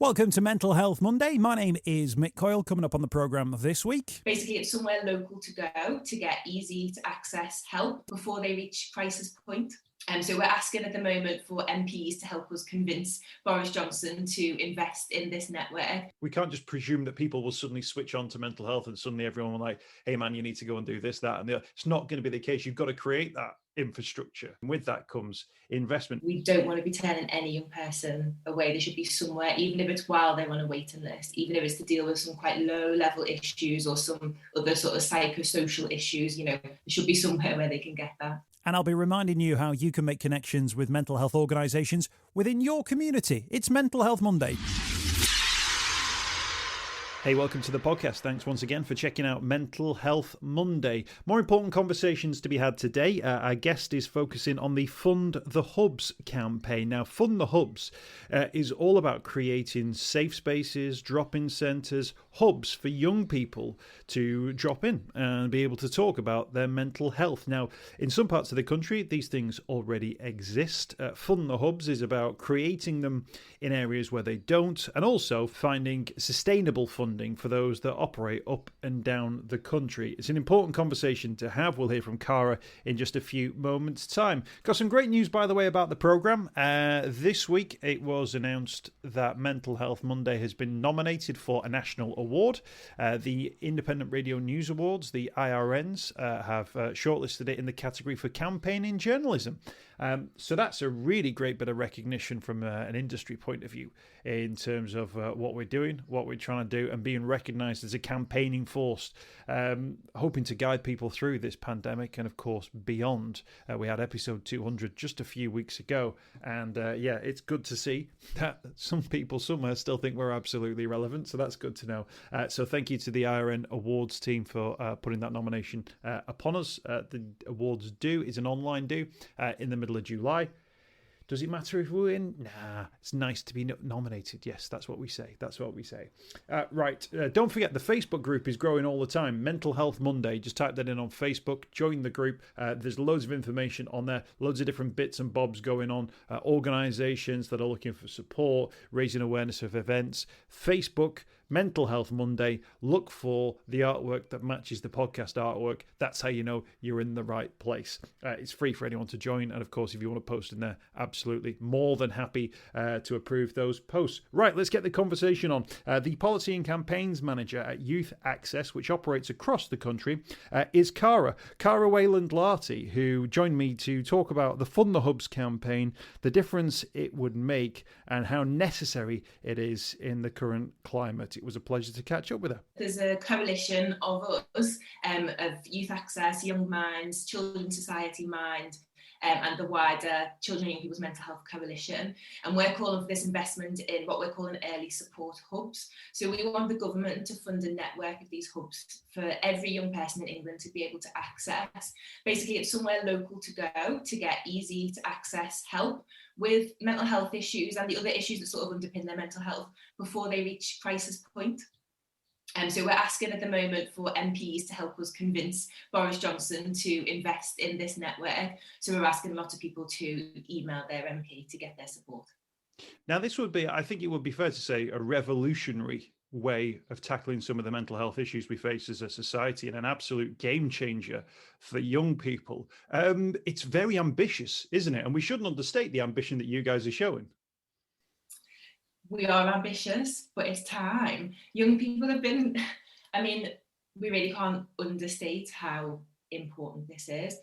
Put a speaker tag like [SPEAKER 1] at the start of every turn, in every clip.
[SPEAKER 1] Welcome to Mental Health Monday. My name is Mick Coyle. Coming up on the programme this week.
[SPEAKER 2] Basically, it's somewhere local to go to get easy to access help before they reach crisis point. So we're asking at the moment for MPs to help us convince Boris Johnson to invest in this network.
[SPEAKER 3] We can't just presume that people will suddenly switch on to mental health and suddenly everyone will like, hey man, you need to go and do this, that, and the other. It's not going to be the case. You've got to create that infrastructure. And with that comes investment.
[SPEAKER 2] We don't want to be turning any young person away. They should be somewhere, even if it's while they're on a waiting list, even if it's to deal with some quite low level issues or some other sort of psychosocial issues, there should be somewhere where they can get that.
[SPEAKER 1] And I'll be reminding you how you can make connections with mental health organisations within your community. It's Mental Health Monday. Hey, welcome to the podcast. Thanks once again for checking out Mental Health Monday. More important conversations to be had today. Our guest is focusing on the Fund the Hubs campaign. Now, Fund the Hubs is all about creating safe spaces, drop-in centres, hubs for young people to drop in and be able to talk about their mental health. Now, in some parts of the country, these things already exist. Fund the Hubs is about creating them in areas where they don't, and also finding sustainable funding for those that operate up and down the country. It's an important conversation to have. We'll hear from Cara in just a few moments' time. Got some great news, by the way, about the programme. This week, it was announced that Mental Health Monday has been nominated for a national award. The Independent Radio News Awards, the IRNs, have shortlisted it in the category for campaigning journalism. So that's a really great bit of recognition from an industry point of view in terms of what we're doing, what we're trying to do, and being recognised as a campaigning force, hoping to guide people through this pandemic and, of course, beyond. We had episode 200 just a few weeks ago, and it's good to see that some people somewhere still think we're absolutely relevant, so that's good to know. So thank you to the IRN Awards team for putting that nomination upon us. The awards due is an online due in the middle of July. Does it matter if we win? Nah, it's nice to be nominated. Yes, that's what we say. Right. Don't forget, the Facebook group is growing all the time. Mental Health Monday. Just type that in on Facebook. Join the group. There's loads of information on there. Loads of different bits and bobs going on. Organisations that are looking for support, raising awareness of events. Facebook, Mental Health Monday. Look for the artwork that matches the podcast artwork. That's how you know you're in the right place. It's free for anyone to join. And of course, if you want to post in there, absolutely more than happy to approve those posts. Right, let's get the conversation on. The Policy and Campaigns Manager at Youth Access, which operates across the country, is Cara Wayland-Larty, who joined me to talk about the Fund the Hubs campaign, the difference it would make, and how necessary it is in the current climate. It was a pleasure to catch up with her.
[SPEAKER 2] There's a coalition of us, of Youth Access, Young Minds, Children's Society Mind, and the wider Children and Young People's Mental Health Coalition. And we're calling for this investment in what we're calling early support hubs. So we want the government to fund a network of these hubs for every young person in England to be able to access. Basically, it's somewhere local to go to get easy to access help with mental health issues and the other issues that sort of underpin their mental health before they reach crisis point. So we're asking at the moment for MPs to help us convince Boris Johnson to invest in this network. So we're asking a lot of people to email their MP to get their support.
[SPEAKER 3] Now, this would be, I think it would be fair to say, a revolutionary way of tackling some of the mental health issues we face as a society, and an absolute game changer for young people. It's very ambitious, isn't it? And we shouldn't understate the ambition that you guys are showing.
[SPEAKER 2] We are ambitious, but it's time. Young people have been, we really can't understate how important this is.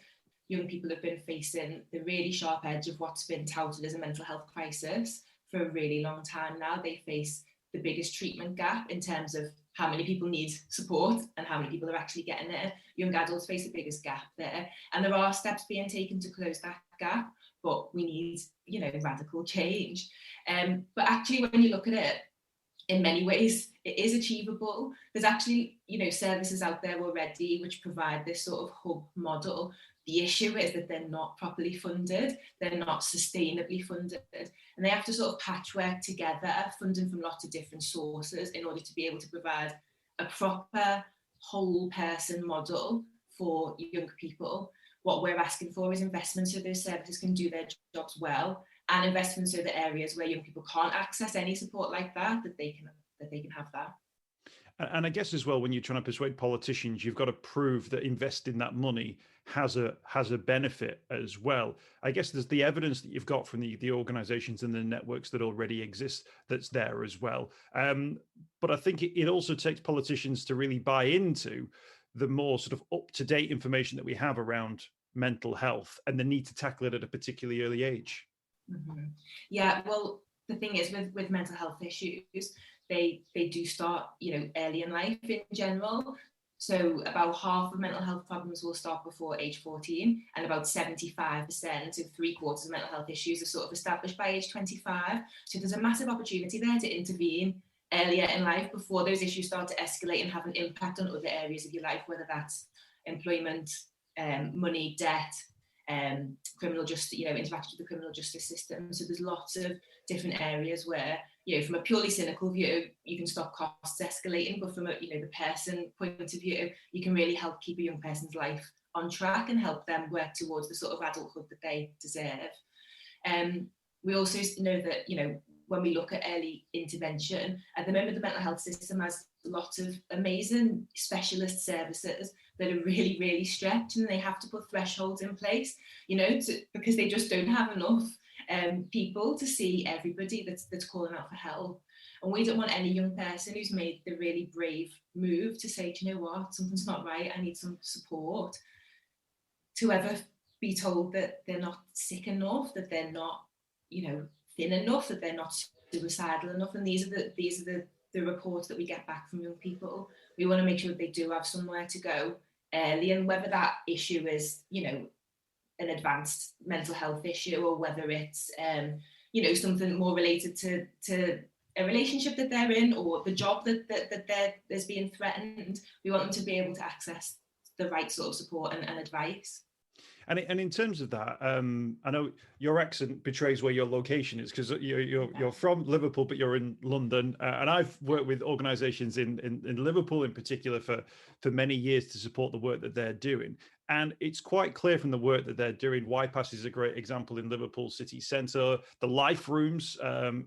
[SPEAKER 2] Young people have been facing the really sharp edge of what's been touted as a mental health crisis for a really long time now. They face the biggest treatment gap in terms of how many people need support and how many people are actually getting it. Young adults face the biggest gap there. And there are steps being taken to close that gap, but we need, radical change. But actually, when you look at it, in many ways, it is achievable. There's actually, services out there already which provide this sort of hub model. The issue is that they're not properly funded, they're not sustainably funded, and they have to sort of patchwork together funding from lots of different sources in order to be able to provide a proper whole person model for young people. What we're asking for is investment so those services can do their jobs well and investments so the areas where young people can't access any support like that, that they can have that.
[SPEAKER 3] And I guess as well, when you're trying to persuade politicians, you've got to prove that investing that money has a benefit as well. I guess there's the evidence that you've got from the organizations and the networks that already exist that's there as well. But I think it also takes politicians to really buy into the more sort of up-to-date information that we have around mental health and the need to tackle it at a particularly early age.
[SPEAKER 2] Mm-hmm. Yeah, well, the thing is with mental health issues, they do start, early in life in general. So about half of mental health problems will start before age 14, and about 75%, so 3/4 of mental health issues are sort of established by age 25. So there's a massive opportunity there to intervene earlier in life before those issues start to escalate and have an impact on other areas of your life, whether that's employment, money, debt, criminal justice, interaction with the criminal justice system. So there's lots of different areas where, from a purely cynical view, you can stop costs escalating, but from a, the person point of view, you can really help keep a young person's life on track and help them work towards the sort of adulthood that they deserve. We also know that, when we look at early intervention, at the moment the mental health system has lots of amazing specialist services that are really, really stretched, and they have to put thresholds in place, because they just don't have enough people to see everybody that's calling out for help. And we don't want any young person who's made the really brave move to say, do you know what, something's not right, I need some support, to ever be told that they're not sick enough, that they're not, thin enough, that they're not suicidal enough. And these are the reports that we get back from young people. We want to make sure that they do have somewhere to go early, and whether that issue is, an advanced mental health issue, or whether it's, something more related to a relationship that they're in, or the job that is being threatened, we want them to be able to access the right sort of support and advice.
[SPEAKER 3] And in terms of that, I know your accent betrays where your location is, because you're from Liverpool, but you're in London. And I've worked with organisations in Liverpool in particular for many years to support the work that they're doing. And it's quite clear from the work that they're doing. YPAS is a great example in Liverpool city centre. The Life Rooms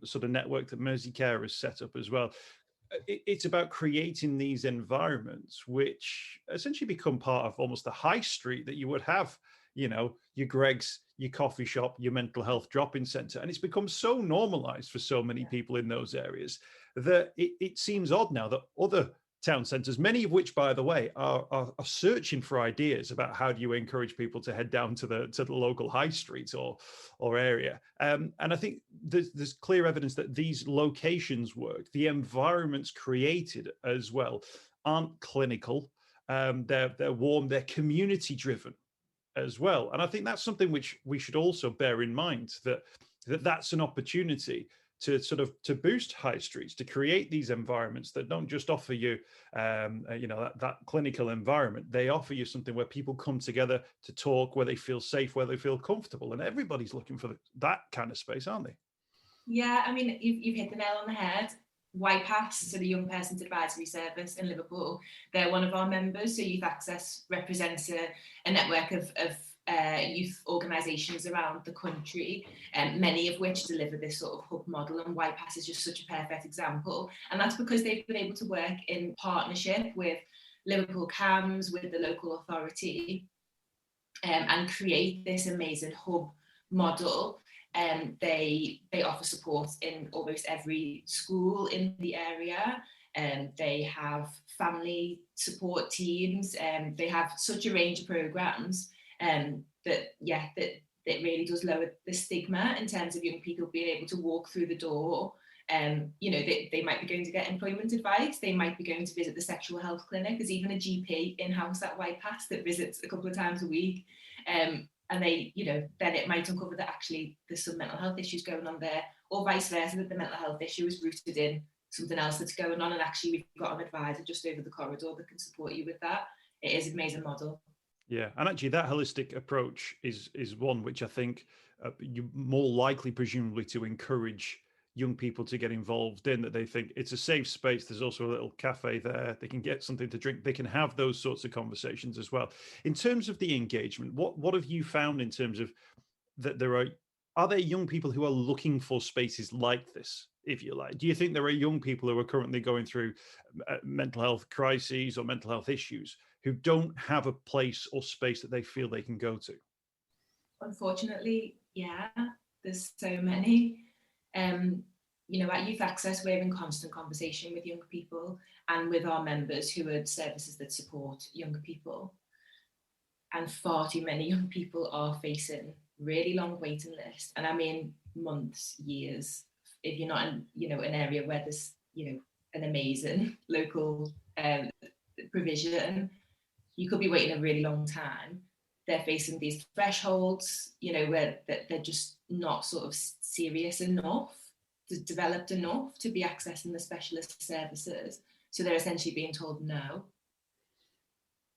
[SPEAKER 3] sort of network that Merseycare has set up as well. It's about creating these environments which essentially become part of almost the high street that you would have, your Greg's, your coffee shop, your mental health drop-in centre. And it's become so normalised for so many people in those areas that it seems odd now that other town centres, many of which, by the way, are searching for ideas about how do you encourage people to head down to the local high street or area. And I think there's clear evidence that these locations work. The environments created as well aren't clinical. They're warm, they're community driven as well. And I think that's something which we should also bear in mind, that's an opportunity to boost high streets, to create these environments that don't just offer you, that clinical environment. They offer you something where people come together to talk, where they feel safe, where they feel comfortable. And everybody's looking for that kind of space, aren't they?
[SPEAKER 2] Yeah, I mean, you've hit the nail on the head. YPAS, so the Young Person's Advisory Service in Liverpool, they're one of our members. So Youth Access represents a network of youth organisations around the country, many of which deliver this sort of hub model, and YPAS is just such a perfect example. And that's because they've been able to work in partnership with Liverpool CAMS, with the local authority, and create this amazing hub model. They offer support in almost every school in the area. They have family support teams. They have such a range of programmes that really does lower the stigma in terms of young people being able to walk through the door. They might be going to get employment advice. They might be going to visit the sexual health clinic. There's even a GP in-house at YPAS that visits a couple of times a week. And they, then it might uncover that actually there's some mental health issues going on there, or vice versa, that the mental health issue is rooted in something else that's going on, and actually we've got an advisor just over the corridor that can support you with that. It is an amazing model.
[SPEAKER 3] Yeah, and actually that holistic approach is one which I think you're more likely, presumably, to encourage young people to get involved in, that they think it's a safe space. There's also a little cafe there. They can get something to drink. They can have those sorts of conversations as well. In terms of the engagement, what have you found in terms of that there are are there young people who are looking for spaces like this, if you like? Do you think there are young people who are currently going through mental health crises or mental health issues who don't have a place or space that they feel they can go to?
[SPEAKER 2] Unfortunately, yeah, there's so many. At Youth Access, we're in constant conversation with young people and with our members who are services that support younger people. And far too many young people are facing really long waiting lists. And I mean months, years, if you're not in, an area where there's, an amazing local provision, you could be waiting a really long time. They're facing these thresholds, where they're just not sort of serious enough, developed enough to be accessing the specialist services. So they're essentially being told no.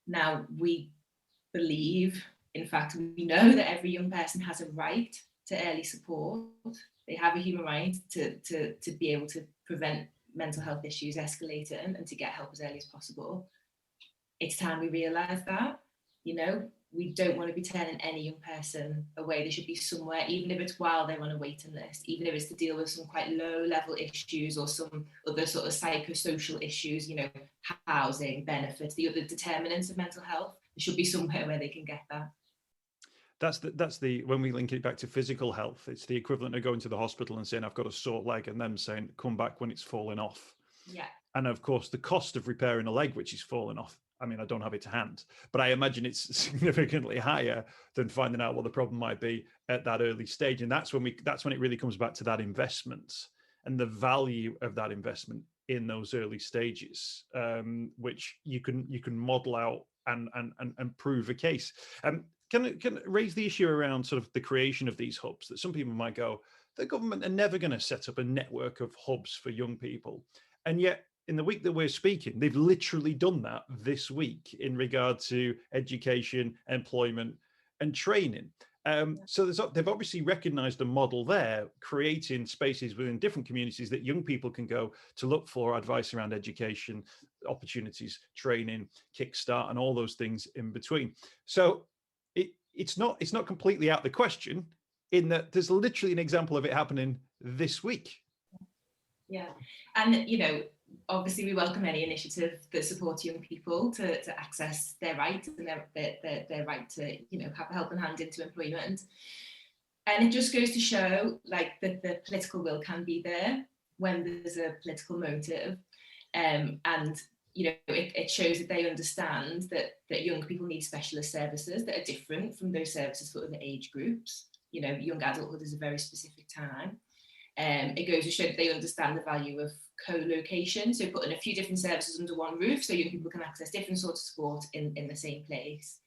[SPEAKER 2] Now, we believe, in fact, we know that every young person has a right to early support. They have a human right to be able to prevent mental health issues escalating and to get help as early as possible. It's time we realise that, we don't want to be turning any young person away. They should be somewhere, even if it's while they're on a waiting list, even if it's to deal with some quite low level issues or some other sort of psychosocial issues, housing, benefits, the other determinants of mental health. There should be somewhere where they can get that.
[SPEAKER 3] That's the when we link it back to physical health, it's the equivalent of going to the hospital and saying, I've got a sore leg, and them saying, come back when it's fallen off.
[SPEAKER 2] Yeah.
[SPEAKER 3] And of course, the cost of repairing a leg which is fallen off, I mean, I don't have it to hand, but I imagine it's significantly higher than finding out what the problem might be at that early stage. And that's when it really comes back to that investment and the value of that investment in those early stages, which you can model out and prove a case. Can raise the issue around sort of the creation of these hubs, that some people might go, the government are never going to set up a network of hubs for young people. And yet, in the week that we're speaking, they've literally done that this week in regard to education, employment, and training. So they've obviously recognised a model there, creating spaces within different communities that young people can go to look for advice around education, opportunities, training, kickstart, and all those things in between. So it's not completely out of the question, in that there's literally an example of it happening this week.
[SPEAKER 2] Yeah, and obviously we welcome any initiative that supports young people to access their right and their right to have a helping hand into employment. And it just goes to show that the political will can be there when there's a political motive, and it shows that they understand that young people need specialist services that are different from those services for other age groups. Young adulthood is a very specific time. It goes to show that they understand the value of co-location, so putting a few different services under one roof so young people can access different sorts of support in the same place.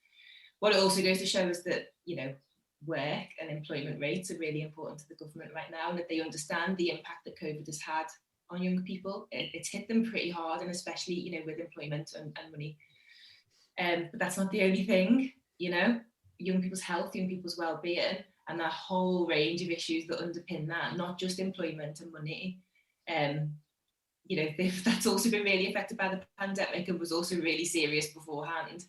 [SPEAKER 2] What it also goes to show is that work and employment rates are really important to the government right now, and that they understand the impact that COVID has had on young people. It's hit them pretty hard, and especially with employment and money. But that's not the only thing. Young people's health, young people's well-being, and that whole range of issues that underpin that, not just employment and money. That's also been really affected by the pandemic and was also really serious beforehand.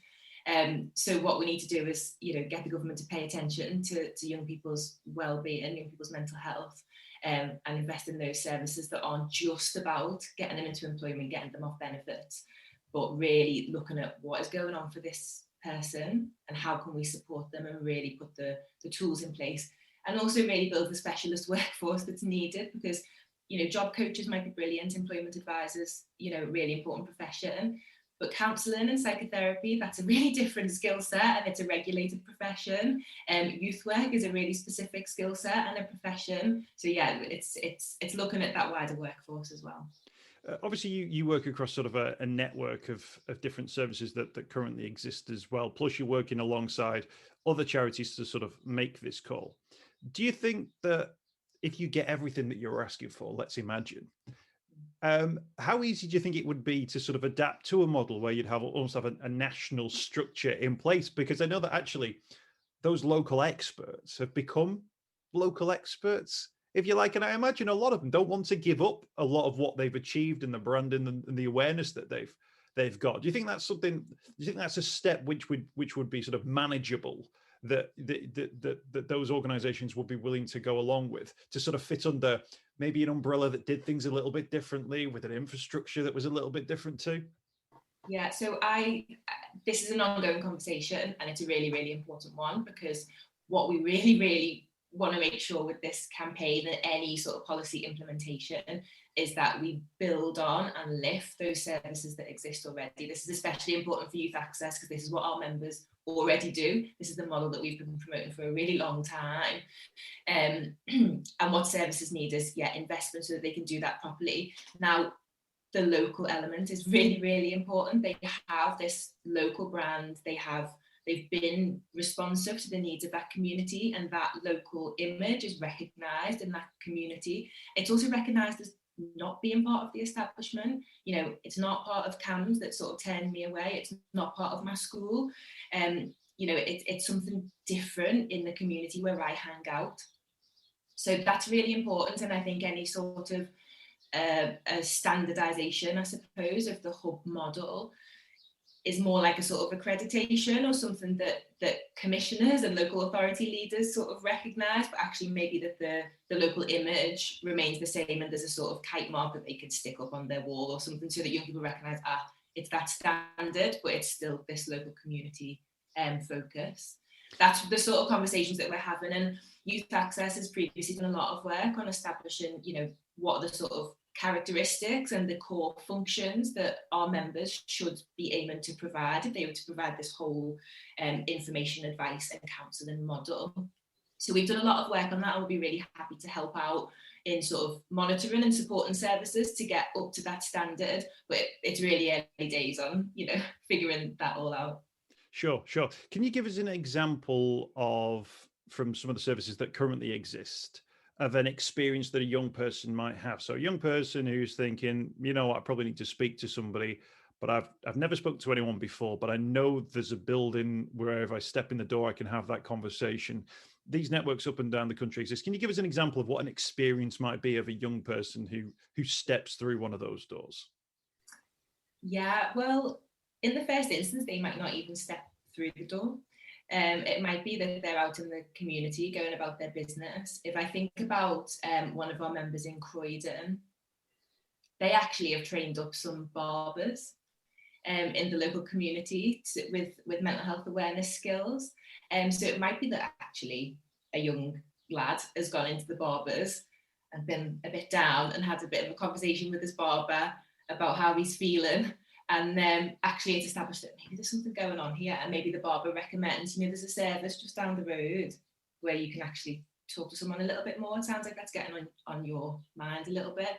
[SPEAKER 2] So what we need to do is, get the government to pay attention to young people's well-being, young people's mental health, and invest in those services that aren't just about getting them into employment, getting them off benefits, but really looking at what is going on for this person and how can we support them and really put the tools in place, and also really build the specialist workforce that's needed, because job coaches might be brilliant, employment advisors, really important profession, but counselling and psychotherapy, that's a really different skill set, and it's a regulated profession. Youth work is a really specific skill set and a profession. So yeah, it's looking at that wider workforce as well.
[SPEAKER 3] Obviously, you work across sort of a network of different services that currently exist as well. Plus, you're working alongside other charities to sort of make this call. Do you think that if you get everything that you're asking for, let's imagine, how easy do you think it would be to sort of adapt to a model where you'd almost have a national structure in place? Because I know that actually those local experts have become local experts, if you like, and I imagine a lot of them don't want to give up a lot of what they've achieved and the branding and the awareness that they've got. Do you think that's something? Do you think that's a step which would be sort of manageable that those organizations would be willing to go along with to sort of fit under maybe an umbrella that did things a little bit differently, with an infrastructure that was a little bit different too?
[SPEAKER 2] Yeah, so this is an ongoing conversation, and it's a really, really important one, because what we really, really want to make sure with this campaign and any sort of policy implementation is that we build on and lift those services that exist already. This is especially important for youth access, because this is what our members already do. This is the model that we've been promoting for a really long time. And what services need is, investment so that they can do that properly. Now, the local element is really, really important. They have this local brand, they've been responsive to the needs of that community, and that local image is recognised in that community. It's also recognised as not being part of the establishment. You know, it's not part of CAMS that sort of turned me away. It's not part of my school. You know, it's something different in the community where I hang out. So that's really important. And I think any sort of a standardization, I suppose, of the hub model is more like a sort of accreditation or something that commissioners and local authority leaders sort of recognise, but actually maybe that the local image remains the same, and there's a sort of kite mark that they could stick up on their wall or something, so that young people recognise, it's that standard, but it's still this local community focus. That's the sort of conversations that we're having. And Youth Access has previously done a lot of work on establishing, you know, what are the sort of characteristics and the core functions that our members should be aiming to provide if they were to provide this whole information, advice and counselling model. So we've done a lot of work on that, and we'll be really happy to help out in sort of monitoring and supporting services to get up to that standard. But it's really early days on, you know, figuring that all out.
[SPEAKER 3] Sure. Can you give us an example from some of the services that currently exist, of an experience that a young person might have? So a young person who's thinking, you know, I probably need to speak to somebody, but I've never spoken to anyone before, but I know there's a building where if I step in the door, I can have that conversation. These networks up and down the country exist. Can you give us an example of what an experience might be of a young person who steps through one of those doors?
[SPEAKER 2] Yeah, well, in the first instance, they might not even step through the door. It might be that they're out in the community going about their business. If I think about one of our members in Croydon, they actually have trained up some barbers in the local community with mental health awareness skills. So it might be that actually a young lad has gone into the barbers and been a bit down and had a bit of a conversation with his barber about how he's feeling. And then actually it's established that maybe there's something going on here, and maybe the barber recommends, you know, there's a service just down the road where you can actually talk to someone a little bit more. It sounds like that's getting on your mind a little bit.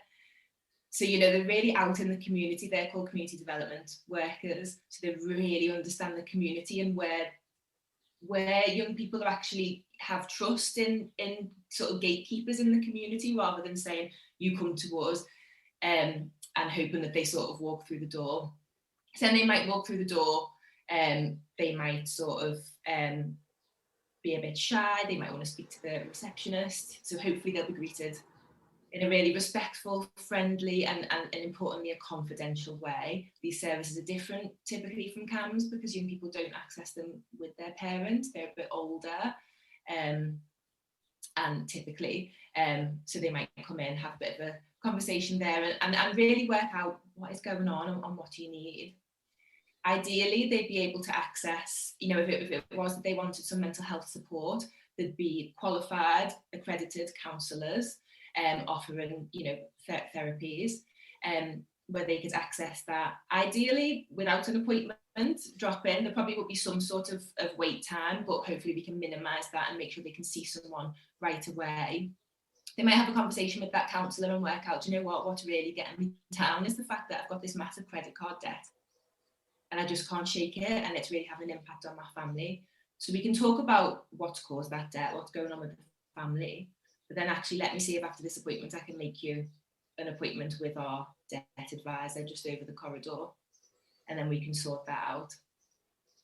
[SPEAKER 2] So, you know, they're really out in the community. They're called community development workers. So they really understand the community and where young people are actually have trust in sort of gatekeepers in the community, rather than saying, you come to us, and hoping that they sort of walk through the door. So then they might walk through the door, they might sort of be a bit shy, they might want to speak to the receptionist, so hopefully they'll be greeted in a really respectful, friendly and importantly a confidential way. These services are different typically from CAMS because young people don't access them with their parents, they're a bit older, and typically, so they might come in, have a bit of a conversation there and really work out what is going on and what do you need. Ideally, they'd be able to access, you know, if it was that they wanted some mental health support, there'd be qualified, accredited counsellors offering, you know, therapies, where they could access that. Ideally, without an appointment, drop in. There probably would be some sort of wait time, but hopefully we can minimise that and make sure they can see someone right away. They might have a conversation with that counsellor and work out, you know what's really getting me down is the fact that I've got this massive credit card debt and I just can't shake it, and it's really having an impact on my family. So we can talk about what's caused that debt, what's going on with the family, but then actually let me see if after this appointment I can make you an appointment with our debt advisor just over the corridor, and then we can sort that out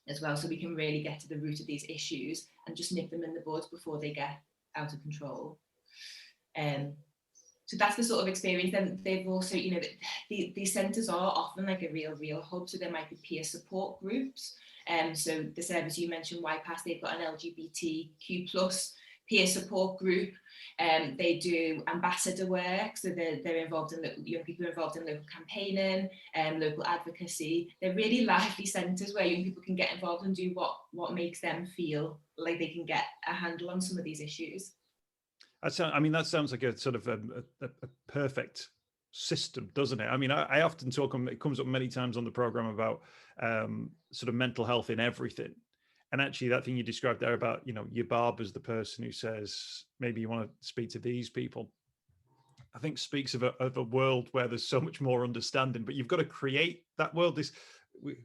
[SPEAKER 2] as well, so we can really get to the root of these issues and just nip them in the bud before they get out of control. So that's the sort of experience. Then they've also, you know, these centres are often like a real hub. So there might be peer support groups. So the service you mentioned, YPAS, they've got an LGBTQ plus peer support group. They do ambassador work, so they're involved in young people are involved in local campaigning and local advocacy. They're really lively centres where young people can get involved and do what makes them feel like they can get a handle on some of these issues.
[SPEAKER 3] That sounds like a sort of a perfect system, doesn't it? I mean, I often talk, it comes up many times on the program about sort of mental health in everything. And actually that thing you described there about, you know, your barber's the person who says, maybe you want to speak to these people, I think speaks of a world where there's so much more understanding, but you've got to create that world.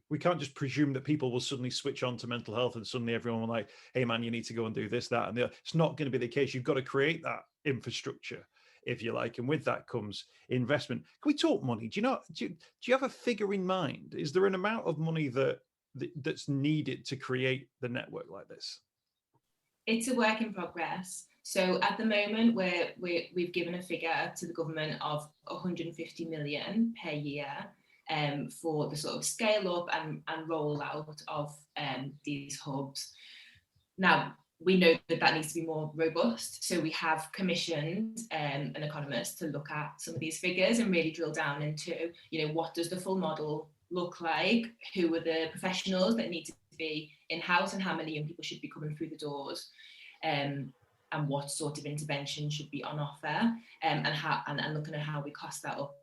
[SPEAKER 3] We can't just presume that people will suddenly switch on to mental health and suddenly everyone will like, hey man, you need to go and do this, that, and the other. It's not going to be the case. You've got to create that infrastructure, if you like, and with that comes investment. Can we talk money? Do you have a figure in mind? Is there an amount of money that's needed to create the network like this?
[SPEAKER 2] It's a work in progress. So at the moment, we've given a figure to the government of 150 million per year for the sort of scale up and roll out of these hubs. Now, we know that needs to be more robust. So we have commissioned an economist to look at some of these figures and really drill down into, you know, what does the full model look like? Who are the professionals that need to be in-house and how many young people should be coming through the doors? And what sort of intervention should be on offer, and looking at how we cost that up.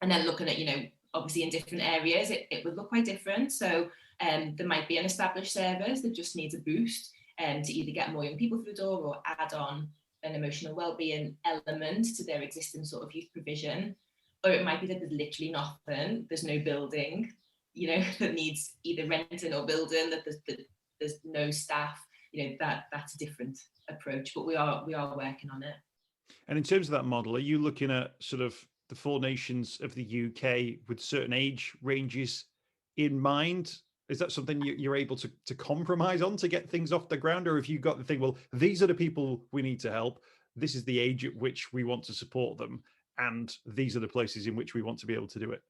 [SPEAKER 2] And then looking at, you know, obviously in different areas, it would look quite different. So there might be an established service that just needs a boost to either get more young people through the door or add on an emotional wellbeing element to their existing sort of youth provision. Or it might be that there's literally nothing, there's no building, you know, that needs either renting or building, that there's no staff, you know, that's a different approach, but we are working on it.
[SPEAKER 3] And in terms of that model, are you looking at sort of the 4 nations of the UK with certain age ranges in mind? Is that something you're able to compromise on to get things off the ground? Or have you got the thing, well, these are the people we need to help, this is the age at which we want to support them, and these are the places in which we want to be able to do it?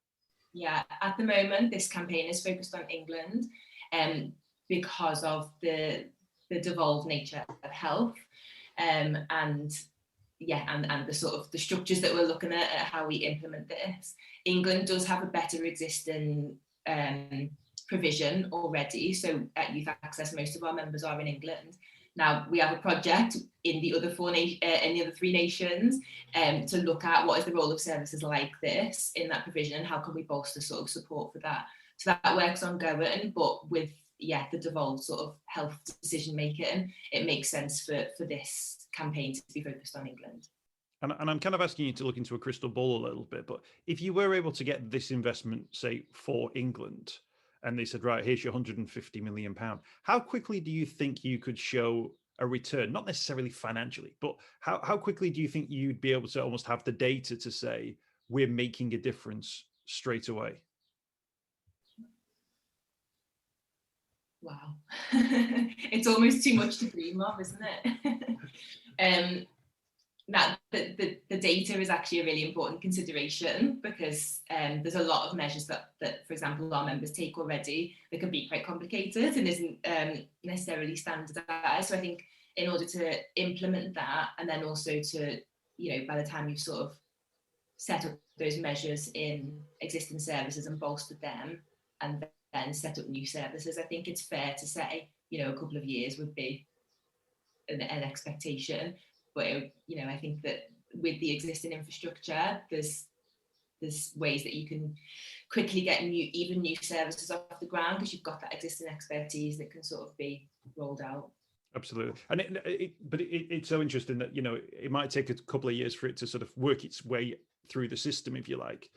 [SPEAKER 2] Yeah, at the moment, this campaign is focused on England because of the devolved nature of health and the sort of the structures that we're looking at how we implement this. England does have a better existing provision already. So at Youth Access, most of our members are in England. Now we have a project in the other 3 nations to look at what is the role of services like this in that provision and how can we bolster sort of support for that. So that work's ongoing, but with the devolved sort of health decision making, it makes sense for this campaign to be focused on England.
[SPEAKER 3] And I'm kind of asking you to look into a crystal ball a little bit, but if you were able to get this investment, say, for England, and they said, right, here's your £150 million, how quickly do you think you could show a return? Not necessarily financially, but how quickly do you think you'd be able to almost have the data to say, we're making a difference straight away?
[SPEAKER 2] Wow. It's almost too much to dream of, isn't it? Now, the data is actually a really important consideration because there's a lot of measures that, for example, our members take already that can be quite complicated and isn't necessarily standardized. So I think in order to implement that, and then also to, you know, by the time you've sort of set up those measures in existing services and bolstered them, and then set up new services, I think it's fair to say, you know, a couple of years would be an expectation. But, you know, I think that with the existing infrastructure, there's ways that you can quickly get new services off the ground because you've got that existing expertise that can sort of be rolled out.
[SPEAKER 3] Absolutely. And it's so interesting that, you know, it might take a couple of years for it to sort of work its way through the system, if you like.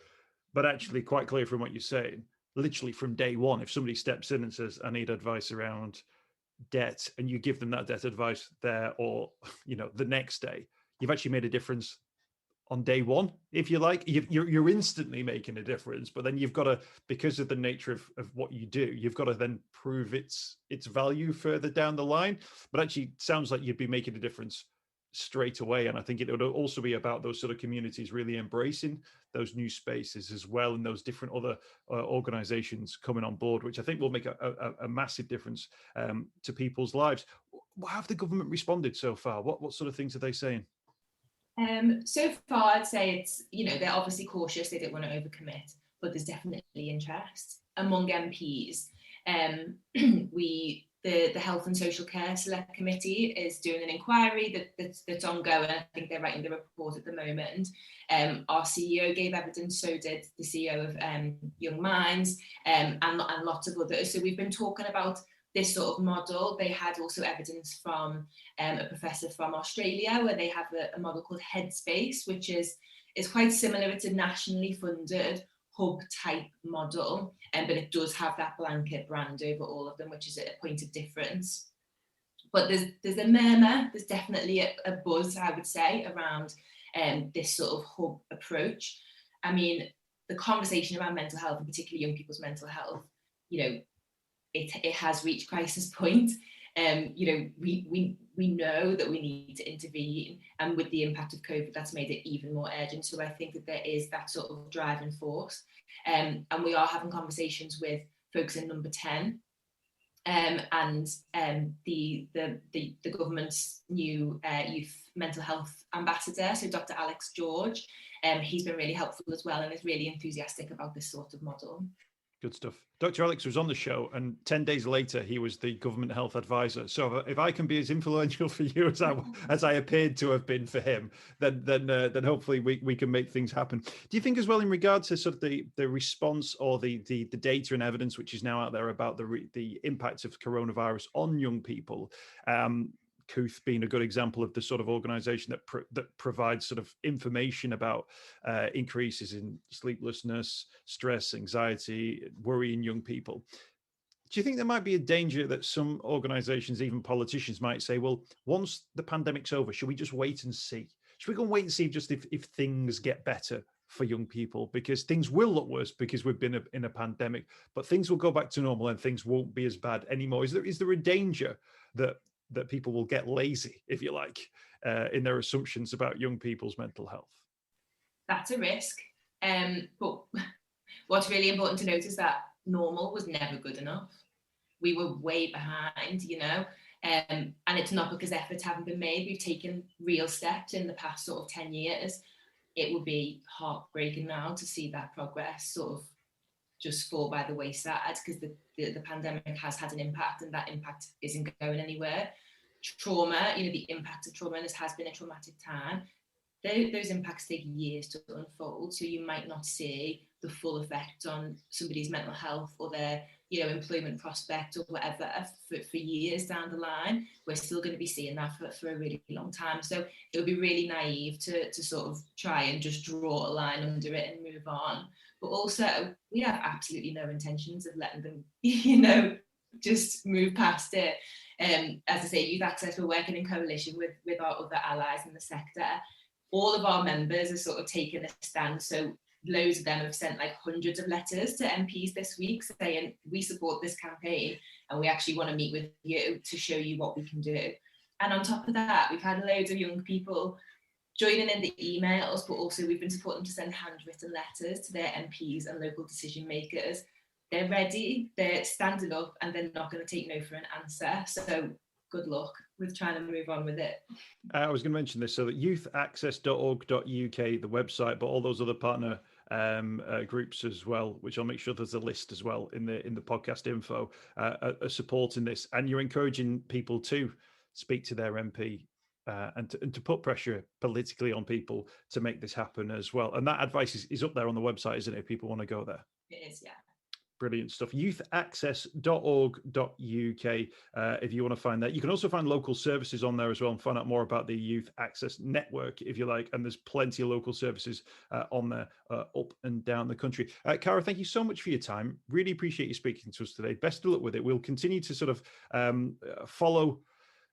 [SPEAKER 3] But actually, quite clear from what you're saying, literally from day one, if somebody steps in and says, I need advice around debt, and you give them that debt advice there, or, you know, the next day, you've actually made a difference on day one, if you like. You're instantly making a difference, but then you've got to, because of the nature of what you do, you've got to then prove its value further down the line. But actually, it sounds like you'd be making a difference straight away. And I think it would also be about those sort of communities really embracing those new spaces as well, and those different other organizations coming on board, which I think will make a massive difference to people's lives. How have the government responded so far? What sort of things are they saying?
[SPEAKER 2] So far, I'd say it's, they're obviously cautious. They don't want to overcommit, but there's definitely interest among MPs. The Health and Social Care Select Committee is doing an inquiry that's ongoing. I think they're writing the report at the moment. Our CEO gave evidence, so did the CEO of Young Minds, and lots of others. So we've been talking about this sort of model. They had also evidence from a professor from Australia, where they have a model called Headspace, which is quite similar. It's a nationally funded hub type model, but it does have that blanket brand over all of them, which is a point of difference. But there's a murmur, there's definitely a buzz, I would say, around this sort of hub approach. I mean, the conversation around mental health, and particularly young people's mental health, it has reached crisis point. We know that we need to intervene, and with the impact of COVID, that's made it even more urgent. So I think that there is that sort of driving force, and we are having conversations with folks in Number 10, and the government's new youth mental health ambassador, so Dr. Alex George. He's been really helpful as well, and is really enthusiastic about this sort of model.
[SPEAKER 3] Good stuff. Dr. Alex was on the show, and 10 days later, he was the government health advisor. So if I can be as influential for you as I appeared to have been for him, then hopefully we can make things happen. Do you think as well, in regard to sort of the response or the data and evidence which is now out there about the impact of coronavirus on young people? Kooth being a good example of the sort of organization that provides sort of information about increases in sleeplessness, stress, anxiety, worry in young people. Do you think there might be a danger that some organizations, even politicians, might say, well, once the pandemic's over, should we just wait and see? Should we go and wait and see just if things get better for young people? Because things will look worse because we've been in a pandemic, but things will go back to normal and things won't be as bad anymore. Is there a danger that people will get lazy, if you like, in their assumptions about young people's mental health? That's
[SPEAKER 2] a risk. But what's really important to note is that normal was never good enough. We were way behind, and it's not because efforts haven't been made. We've taken real steps in the past sort of 10 years. It would be heartbreaking now to see that progress sort of just fall by the wayside, because the pandemic has had an impact, and that impact isn't going anywhere. Trauma, the impact of trauma, and this has been a traumatic time. Those impacts take years to unfold, so you might not see the full effect on somebody's mental health or their employment prospect or whatever for years down the line. We're still going to be seeing that for a really long time. So it would be really naive to sort of try and just draw a line under it and move on. But also, we have absolutely no intentions of letting them, just move past it. As I say, Youth Access, we're working in coalition with our other allies in the sector. All of our members are sort of taking a stand. So loads of them have sent like hundreds of letters to MPs this week saying, we support this campaign and we actually want to meet with you to show you what we can do. And on top of that, we've had loads of young people joining in the emails, but also we've been supporting to send handwritten letters to their MPs and local decision makers. They're ready, they're standing up, and they're not going to take no for an answer. So good luck with trying to move on with it.
[SPEAKER 3] I was going to mention this, so that youthaccess.org.uk, the website, but all those other partner groups as well, which I'll make sure there's a list as well in the podcast info, are supporting this. And you're encouraging people to speak to their MP and to put pressure politically on people to make this happen as well. And that advice is up there on the website, isn't it, if people want to go there?
[SPEAKER 2] It is, yeah.
[SPEAKER 3] Brilliant stuff. Youthaccess.org.uk if you want to find that. You can also find local services on there as well and find out more about the Youth Access Network, if you like. And there's plenty of local services on there up and down the country. Cara, thank you so much for your time. Really appreciate you speaking to us today. Best of luck with it. We'll continue to sort of follow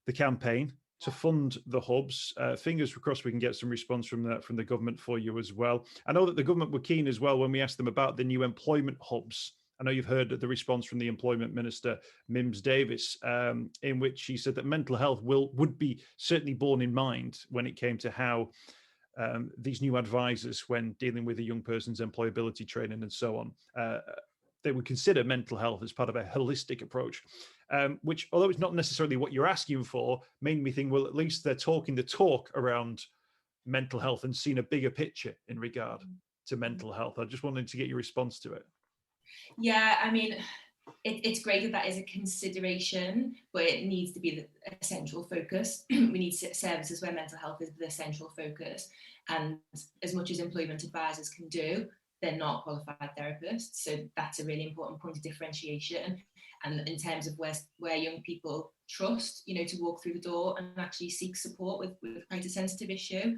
[SPEAKER 3] the campaign to fund the hubs. Fingers crossed we can get some response from the government for you as well. I know that the government were keen as well when we asked them about the new employment hubs I know you've heard the response from the Employment Minister, Mims Davis, in which she said that mental health would be certainly borne in mind when it came to how these new advisors, when dealing with a young person's employability training and so on, they would consider mental health as part of a holistic approach, which, although it's not necessarily what you're asking for, made me think, well, at least they're talking the talk around mental health and seeing a bigger picture in regard to mental health. I just wanted to get your response to it.
[SPEAKER 2] Yeah, I mean, it's great that that is a consideration, but it needs to be the central focus. We need services where mental health is the central focus. And as much as employment advisors can do, they're not qualified therapists. So that's a really important point of differentiation. And in terms of where young people trust, to walk through the door and actually seek support with quite a sensitive issue,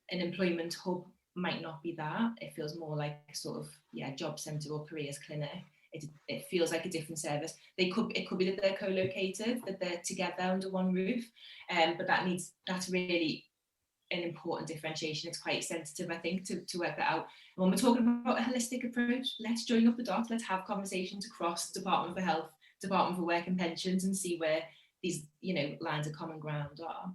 [SPEAKER 2] an employment hub might not be that. It feels more like sort of, job centre or careers clinic. It feels like a different service. It could be that they're co-located, that they're together under one roof, but that's really an important differentiation. It's quite sensitive, I think, to work that out. And when we're talking about a holistic approach, let's join up the dots. Let's have conversations across Department for Health, Department for Work and Pensions, and see where these lines of common ground are.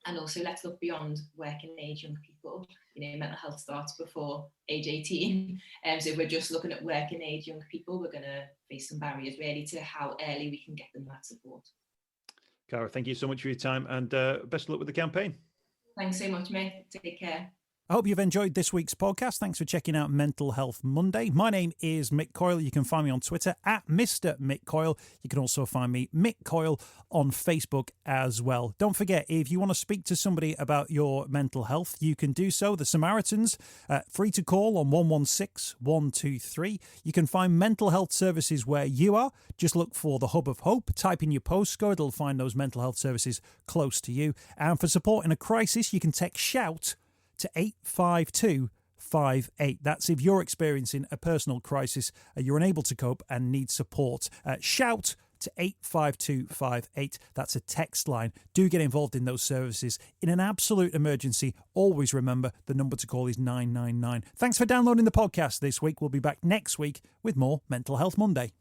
[SPEAKER 2] And also, let's look beyond working age young people. Mental health starts before age 18. So if we're just looking at working age young people, we're going to face some barriers really to how early we can get them that support.
[SPEAKER 3] Cara, thank you so much for your time, and best of luck with the campaign.
[SPEAKER 2] Thanks so much, Mick. Take care.
[SPEAKER 1] I hope you've enjoyed this week's podcast. Thanks for checking out Mental Health Monday. My name is Mick Coyle. You can find me on Twitter at Mr. Mick Coyle. You can also find me, Mick Coyle, on Facebook as well. Don't forget, if you want to speak to somebody about your mental health, you can do so. The Samaritans, free to call on 116 123. You can find mental health services where you are. Just look for the Hub of Hope. Type in your postcode. It'll find those mental health services close to you. And for support in a crisis, you can text SHOUT to 85258. That's if you're experiencing a personal crisis, you're unable to cope and need support. Shout to 85258. That's a text line. Do get involved in those services. In an absolute emergency, always remember the number to call is 999. Thanks for downloading the podcast this week. We'll be back next week with more Mental Health Monday.